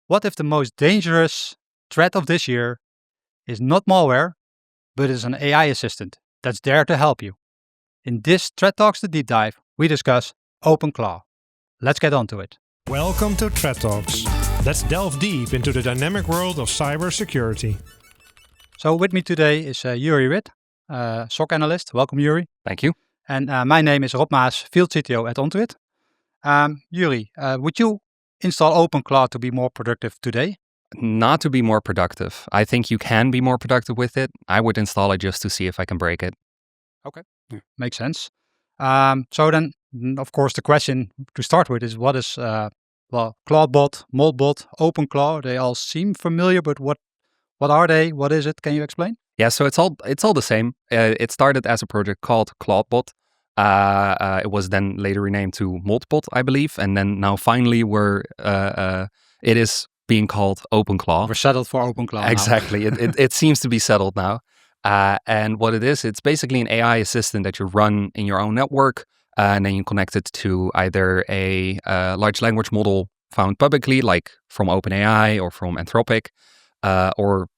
What if the most dangerous threat of this year is not malware, but is an AI assistant that's there to help you? In this Threat Talks The Deep Dive, we discuss OpenClaw. Let's get on to it. Welcome to Threat Talks. Let's delve deep into the dynamic world of cybersecurity. So with me today is Yuri Wit, SOC analyst. Welcome, Yuri. Thank you. And my name is Rob Maas, field CTO at Ontwit. Yuri, would you install OpenClaw to be more productive today? Not to be more productive. I think you can be more productive with it. I would install it just to see if I can break it. Okay, makes sense. So then, of course, the question to start with is what is, Clawdbot, Moltbot, OpenClaw? They all seem familiar, but what are they? What is it? Can you explain? Yeah, so it's all the same. It started as a project called Clawdbot. It was then later renamed to Moltbot, I believe, and then now finally it is being called OpenClaw. We're settled for OpenClaw. Exactly. It seems to be settled now. And what it is, it's basically an AI assistant that you run in your own network, and then you connect it to either a large language model found publicly, like from OpenAI or from Anthropic, or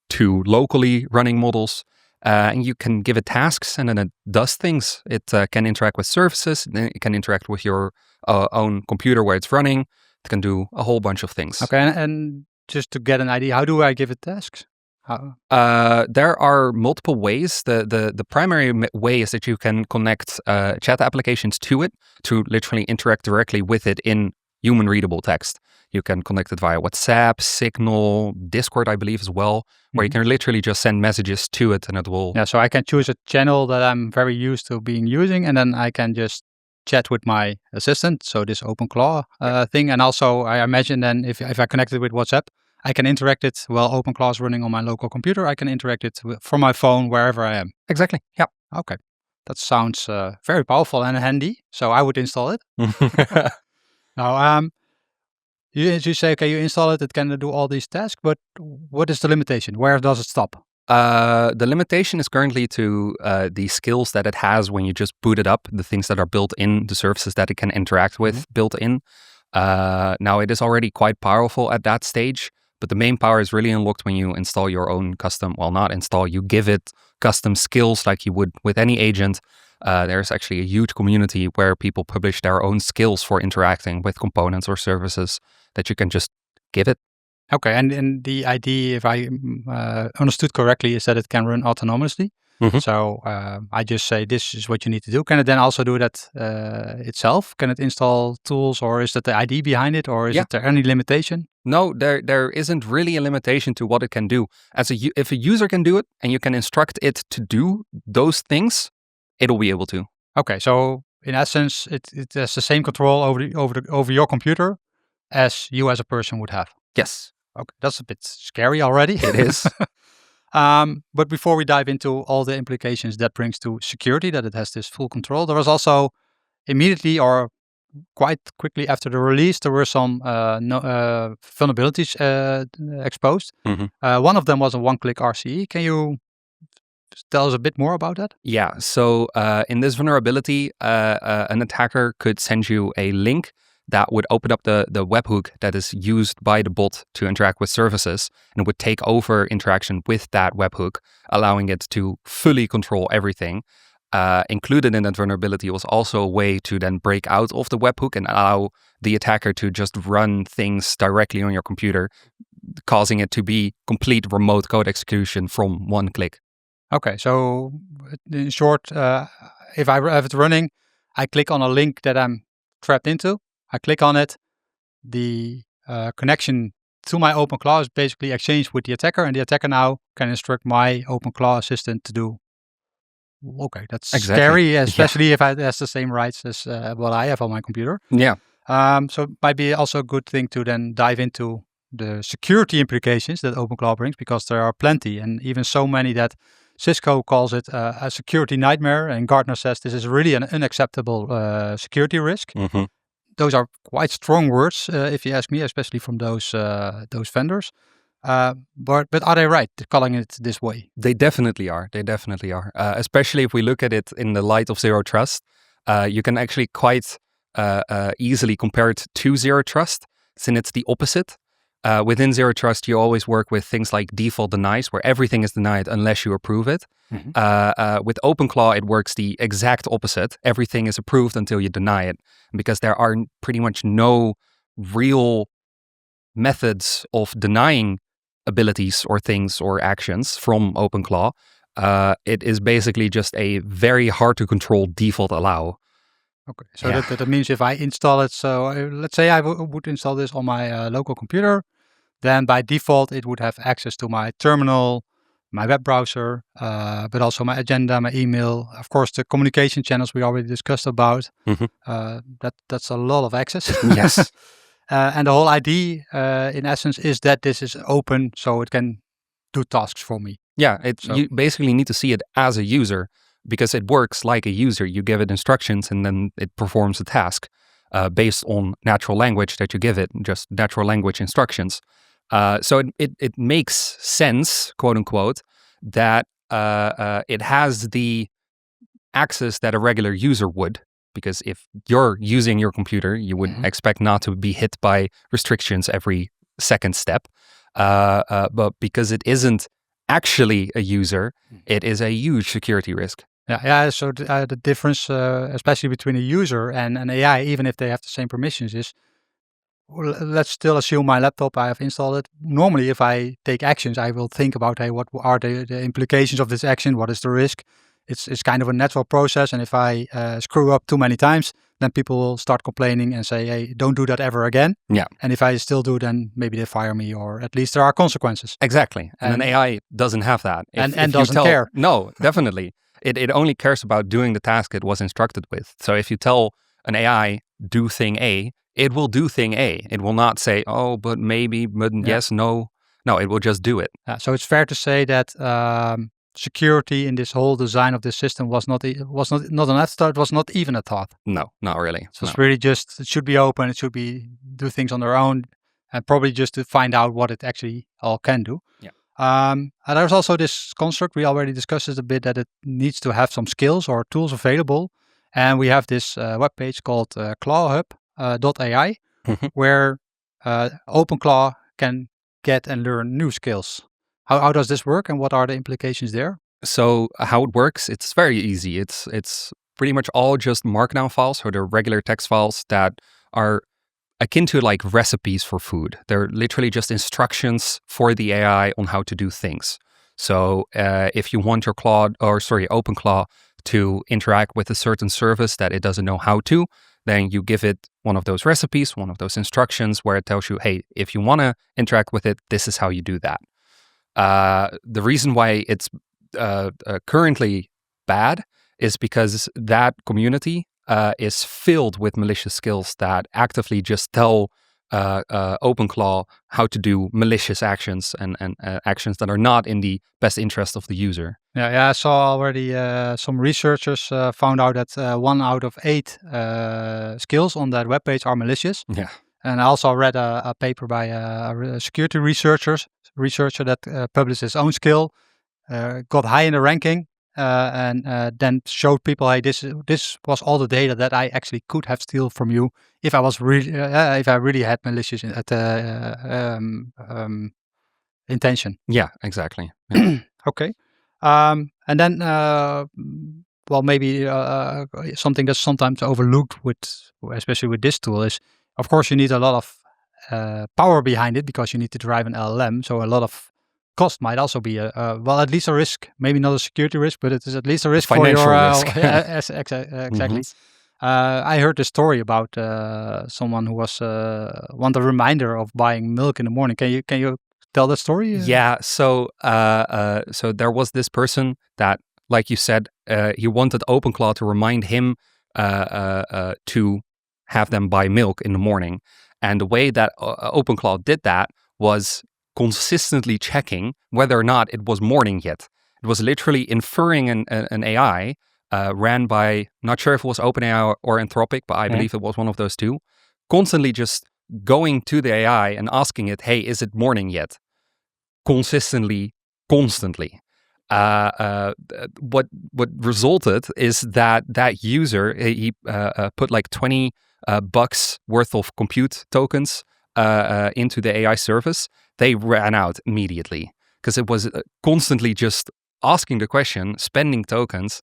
to locally running models. And you can give it tasks, and then it does things. It can interact with services. It can interact with your own computer where it's running. It can do a whole bunch of things. Okay, and just to get an idea, how do I give it tasks? There are multiple ways. The primary way is that you can connect chat applications to it to literally interact directly with it in human-readable text. You can connect it via WhatsApp, Signal, Discord, I believe as well, where you can literally just send messages to it and it will... Yeah, so I can choose a channel that I'm very used to using, and then I can just chat with my assistant, so this OpenClaw thing. And also, I imagine then if I connect it with WhatsApp, I can interact it while OpenClaw is running on my local computer. I can interact it from my phone wherever I am. Exactly, yeah. Okay, that sounds very powerful and handy, so I would install it. Now, you say, okay, you install it, it can do all these tasks, but what is the limitation? Where does it stop? The limitation is currently to the skills that it has when you just boot it up, the things that are built in, the services that it can interact with built in. Now, it is already quite powerful at that stage, but the main power is really unlocked when you install your own custom, well, not install, you give it custom skills like you would with any agent. There's actually a huge community where people publish their own skills for interacting with components or services that you can just give it. Okay, and the idea, if I understood correctly, is that it can run autonomously. So I just say, this is what you need to do. Can it then also do that itself? Can it install tools, or is that the idea behind it, or is there any limitation? No, there isn't really a limitation to what it can do. If a user can do it and you can instruct it to do those things, it'll be able to. Okay, so in essence, it has the same control over your computer as you as a person would have. Yes. Okay, that's a bit scary already. It is. But before we dive into all the implications that brings to security, that it has this full control, there was also immediately or quite quickly after the release, there were some vulnerabilities exposed. One of them was a One-Click RCE. Can you tell us a bit more about that? Yeah, so in this vulnerability, an attacker could send you a link that would open up the webhook that is used by the bot to interact with services, and it would take over interaction with that webhook, allowing it to fully control everything. Included in that vulnerability was also a way to then break out of the webhook and allow the attacker to just run things directly on your computer, causing it to be complete remote code execution from one click. Okay, so in short, if I have it running, I click on a link that I'm trapped into. I click on it. The connection to my OpenClaw is basically exchanged with the attacker, and the attacker now can instruct my OpenClaw assistant to do. Okay, that's scary, especially if it has the same rights as what I have on my computer. Yeah. So it might be also a good thing to then dive into the security implications that OpenClaw brings, because there are plenty, and even so many that Cisco calls it a security nightmare, and Gartner says this is really an unacceptable security risk. Those are quite strong words, if you ask me, especially from those vendors. But are they right calling it this way? They definitely are. Especially if we look at it in the light of zero trust, you can actually quite easily compare it to zero trust, since it's the opposite. Within Zero Trust, you always work with things like default denies, where everything is denied unless you approve it. With OpenClaw, it works the exact opposite. Everything is approved until you deny it. And because there are pretty much no real methods of denying abilities or things or actions from OpenClaw, it is basically just a very hard to control default allow. Okay, so that means if I install it, so let's say I would install this on my local computer, then by default it would have access to my terminal, my web browser, but also my agenda, my email, of course the communication channels we already discussed about. That's a lot of access. Yes. And the whole idea, in essence, is that this is open, so it can do tasks for me. Yeah, you basically need to see it as a user, because it works like a user. You give it instructions and then it performs a task based on natural language that you give it, just natural language instructions. So it makes sense, quote unquote, that it has the access that a regular user would, because if you're using your computer, you would expect not to be hit by restrictions every second step. But because it isn't actually a user, it is a huge security risk. Yeah. So the difference, especially between a user and an AI, even if they have the same permissions, is let's still assume my laptop, I have installed it. Normally, if I take actions, I will think about, hey, what are the implications of this action? What is the risk? It's kind of a natural process. And if I screw up too many times, then people will start complaining and say, hey, don't do that ever again. Yeah. And if I still do, then maybe they fire me, or at least there are consequences. Exactly. And an AI doesn't have that. And doesn't care. No, definitely. It only cares about doing the task it was instructed with. So if you tell an AI, do thing A, it will do thing A. It will not say, oh, but maybe, but yes, no. No, it will just do it. So it's fair to say that security in this whole design of this system was not an afterthought. It was not even a thought. No, not really. So it's really just, it should be open. It should be do things on their own, and probably just to find out what it actually all can do. Yeah. And there's also this construct, we already discussed it a bit, that it needs to have some skills or tools available. And we have this webpage called Clawhub.ai, where OpenClaw can get and learn new skills. How does this work, and what are the implications there? So how it works, it's very easy. It's pretty much all just markdown files, or they're regular text files that are akin to like recipes for food. They're literally just instructions for the AI on how to do things. So if you want your OpenClaw to interact with a certain service that it doesn't know how to, then you give it one of those recipes, one of those instructions where it tells you, hey, if you want to interact with it, this is how you do that. The reason why it's currently bad is because that community is filled with malicious skills that actively just tell OpenClaw how to do malicious actions and actions that are not in the best interest of the user. Yeah, I saw already some researchers found out that 1 out of 8 skills on that webpage are malicious. Yeah. And I also read a paper by a security researcher that published his own skill, got high in the ranking, and then showed people, hey, this was all the data that I actually could have steal from you if I was if I really had malicious intention. Yeah, exactly. Yeah. Okay. And then, maybe something that's sometimes overlooked especially with this tool is, of course, you need a lot of power behind it, because you need to drive an LLM. So a lot of cost might also be at least a risk. Maybe not a security risk, but it is at least a risk financial for your risk. Exactly. I heard a story about someone who was want a reminder of buying milk in the morning. Can you tell that story? Yeah. So there was this person that, like you said, he wanted OpenClaw to remind him to have them buy milk in the morning. And the way that OpenClaw did that was consistently checking whether or not it was morning yet. It was literally inferring an AI ran by, not sure if it was OpenAI or Anthropic, but I believe it was one of those two, constantly just going to the AI and asking it, hey, is it morning yet? Constantly. What resulted is that user, he put like $20 worth of compute tokens into the AI service, they ran out immediately because it was constantly just asking the question, spending tokens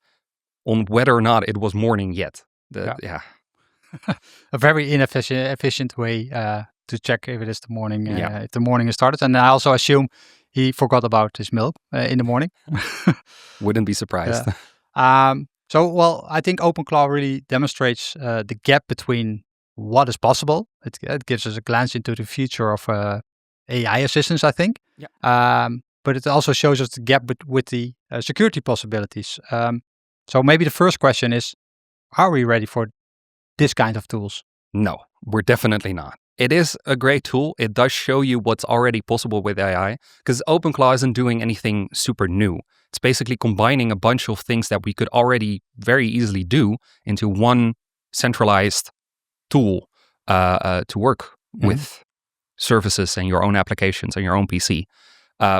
on whether or not it was morning yet. A very efficient way to check if it is the morning, if the morning is started. And I also assume he forgot about his milk in the morning. Wouldn't be surprised. I think OpenClaw really demonstrates the gap between what is possible. It gives us a glance into the future of AI assistance, I think. Yeah. But it also shows us the gap with the security possibilities. So maybe the first question is, are we ready for this kind of tools? No, we're definitely not. It is a great tool. It does show you what's already possible with AI because OpenClaw isn't doing anything super new. It's basically combining a bunch of things that we could already very easily do into one centralized tool to work with services and your own applications and your own PC,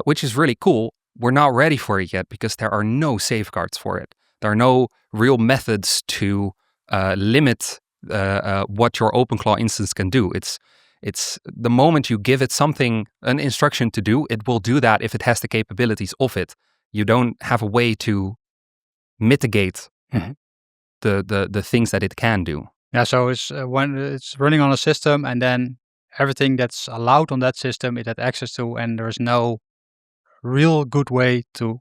which is really cool. We're not ready for it yet because there are no safeguards for it. There are no real methods to limit what your OpenClaw instance can do. It's the moment you give it an instruction to do, it will do that if it has the capabilities of it. You don't have a way to mitigate the things that it can do. Yeah, so it's when it's running on a system, and then everything that's allowed on that system it had access to, and there's no real good way to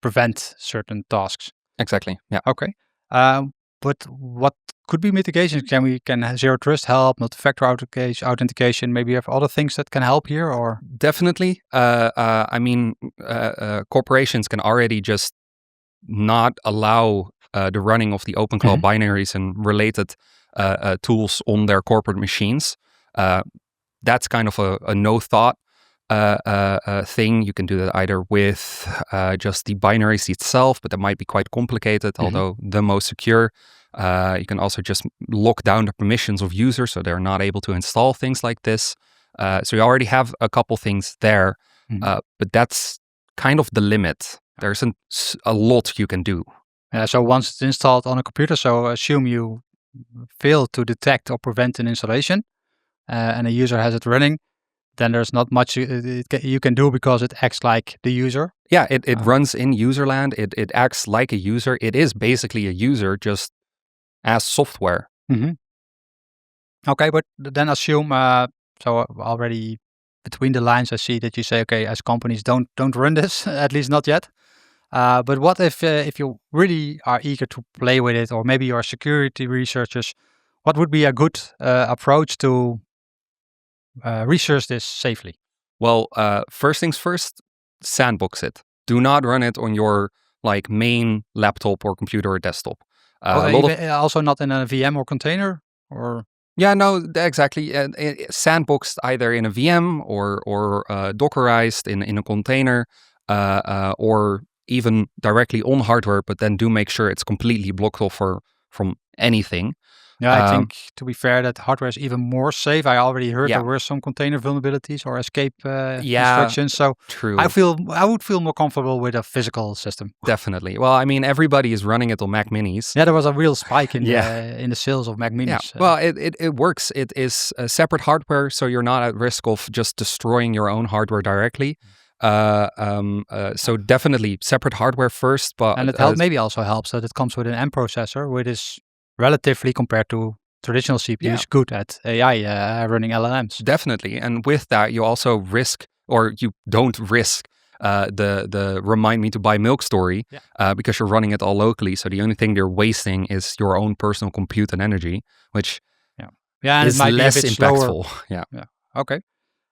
prevent certain tasks. Exactly. Yeah. Okay. But what could be mitigations? Can zero trust help? Multi-factor authentication? Maybe you have other things that can help here, or definitely. Corporations can already just not allow the running of the OpenClaw binaries and related tools on their corporate machines. That's kind of a no thought thing. You can do that either with just the binaries itself, but that might be quite complicated, although the most secure. You can also just lock down the permissions of users so they're not able to install things like this. So you already have a couple things there, but that's kind of the limit. There isn't a lot you can do. So once it's installed on a computer, so assume you fail to detect or prevent an installation and a user has it running, then there's not much you can do because it acts like the user. Yeah, it runs in userland. It acts like a user. It is basically a user just as software. Okay, but then assume, so already between the lines I see that you say, okay, as companies don't run this, at least not yet. But what if you really are eager to play with it, or maybe you're security researchers, what would be a good approach to research this safely? Well, first things first, sandbox it. Do not run it on your main laptop or computer or desktop. Also not in a VM or container, or yeah, no, exactly. Sandboxed either in a VM or Dockerized in a container, or even directly on hardware. But then do make sure it's completely blocked off from anything. Yeah, I think, to be fair, that hardware is even more safe. I already heard there were some container vulnerabilities or escape instructions. So true. I would feel more comfortable with a physical system. Definitely. Well, I mean, everybody is running it on Mac Minis. Yeah, there was a real spike in the sales of Mac Minis. Yeah. Well, it works. It is separate hardware, so you're not at risk of just destroying your own hardware directly. So definitely separate hardware first. And it maybe also helps that it comes with an M processor, which is relatively, compared to traditional CPUs, good at AI running LLMs. Definitely. And with that, you also risk, or you don't risk the remind me to buy milk story because you're running it all locally. So the only thing you're wasting is your own personal compute and energy, which is it might less be a bit impactful. Slower. Yeah. Okay.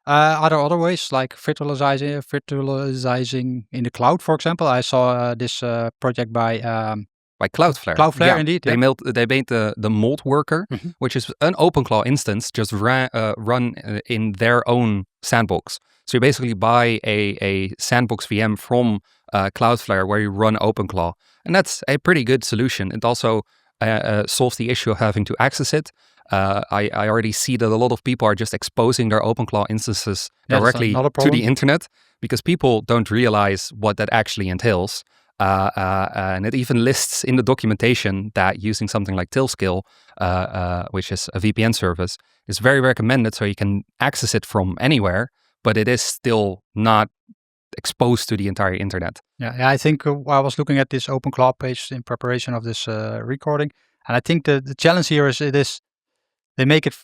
Are there other ways like virtualizing in the cloud, for example? I saw this project by Cloudflare. Cloudflare, indeed. They made the Molt worker, which is an OpenClaw instance, just run in their own sandbox. So you basically buy a sandbox VM from Cloudflare where you run OpenClaw. And that's a pretty good solution. It also solves the issue of having to access it. I already see that a lot of people are just exposing their OpenClaw instances directly to the internet because people don't realize what that actually entails. And it even lists in the documentation that using something like Tailscale, which is a VPN service, is very recommended, so you can access it from anywhere, but it is still not exposed to the entire internet. Yeah, I think I was looking at this OpenClaw page in preparation of this recording, and I think the challenge here is they make it.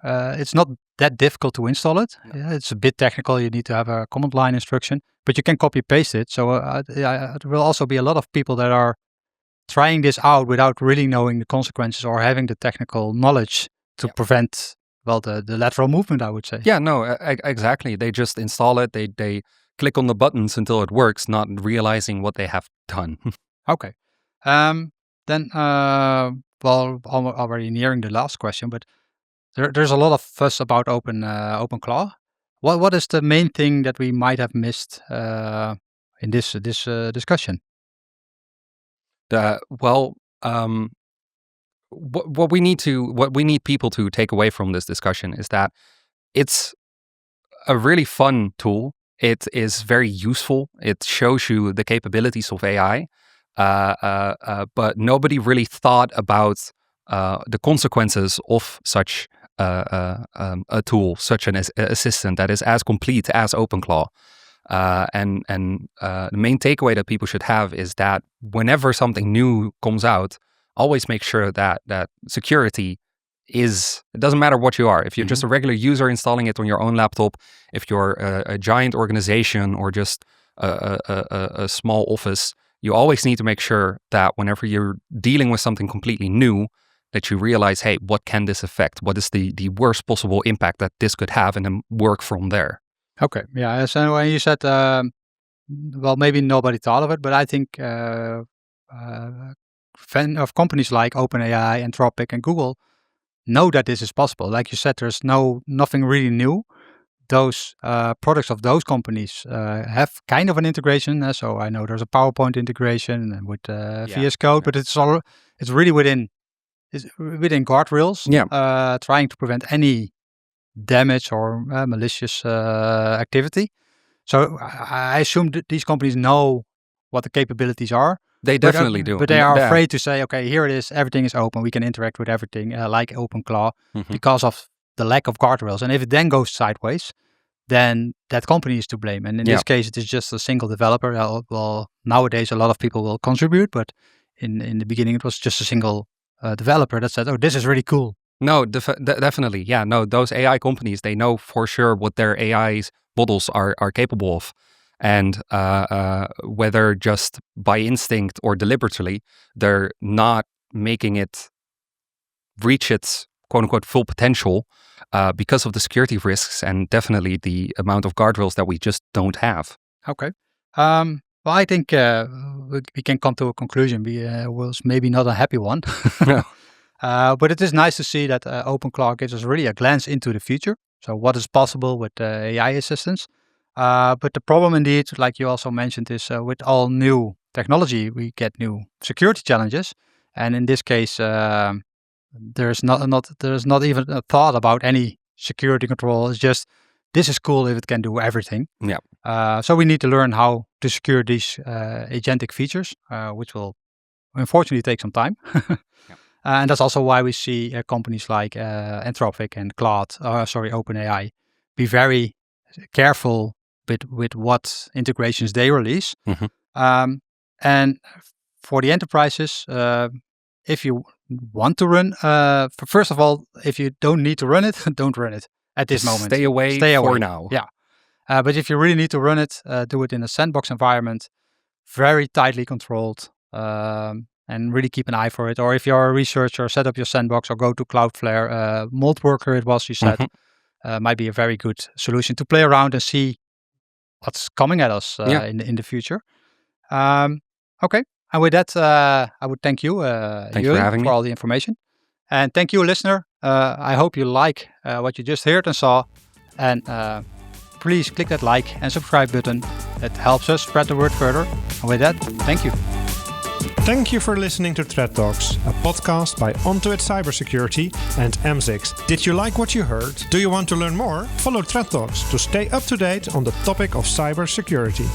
It's not that difficult to install it. No. Yeah, it's a bit technical. You need to have a command line instruction, but you can copy paste it. So there will also be a lot of people that are trying this out without really knowing the consequences or having the technical knowledge to prevent the lateral movement, I would say. Yeah, no, exactly. They just install it. They click on the buttons until it works, not realizing what they have done. Okay. Then, already nearing the last question, but there's a lot of fuss about OpenClaw. What is the main thing that we might have missed in this discussion? What we need people to take away from this discussion is that it's a really fun tool. It is very useful. It shows you the capabilities of AI, but nobody really thought about the consequences of such a tool, such an assistant that is as complete as OpenClaw. And the main takeaway that people should have is that whenever something new comes out, always make sure that security is, it doesn't matter what you are. If you're just a regular user installing it on your own laptop, if you're a giant organization or just a small office, you always need to make sure that whenever you're dealing with something completely new, that you realize, hey, what can this affect? What is the worst possible impact that this could have, and then work from there. Okay, yeah. So when you said, maybe nobody thought of it, but I think fan of companies like OpenAI, Anthropic, and Google know that this is possible. Like you said, there's nothing really new. Those products of those companies have kind of an integration. So I know there's a PowerPoint integration with VS Code, but it's really within guardrails. Yeah. Trying to prevent any damage or malicious activity. So I assume that these companies know what the capabilities are. They definitely do. But they are afraid to say, okay, here it is, everything is open, we can interact with everything, like OpenClaw, because of the lack of guardrails. And if it then goes sideways, then that company is to blame. And in this case, it is just a single developer. Well, nowadays, a lot of people will contribute, but in the beginning, it was just a single developer that said, oh, this is really cool. No, definitely. Yeah, no, those AI companies, they know for sure what their AI's models are capable of. And whether just by instinct or deliberately, they're not making it reach its quote-unquote full potential because of the security risks and definitely the amount of guardrails that we just don't have. Okay. Well, I think we can come to a conclusion. We was maybe not a happy one. No. But it is nice to see that OpenClaw gives us really a glance into the future. So what is possible with AI assistants. But the problem indeed, like you also mentioned, is with all new technology, we get new security challenges. And in this case, there's not even a thought about any security control. It's just, this is cool if it can do everything. Yeah. So we need to learn how to secure these agentic features, which will unfortunately take some time. And that's also why we see companies like Anthropic and OpenAI be very careful with what integrations they release. And for the enterprises, if you want to run, first of all, if you don't need to run it, don't run it at this moment. Stay away for now. Yeah. But if you really need to run it, do it in a sandbox environment, very tightly controlled, and really keep an eye for it. Or if you're a researcher, set up your sandbox or go to Cloudflare. Moltworker, it was, you said, might be a very good solution to play around and see what's coming at us in the future. Okay. And with that, I would thank you, Yuri, for all the information. And thank you, listener. I hope you like what you just heard and saw. And please click that like and subscribe button. It helps us spread the word further. And with that, thank you. Thank you for listening to Threat Talks, a podcast by Onto It Cybersecurity and M6. Did you like what you heard? Do you want to learn more? Follow Threat Talks to stay up to date on the topic of cybersecurity.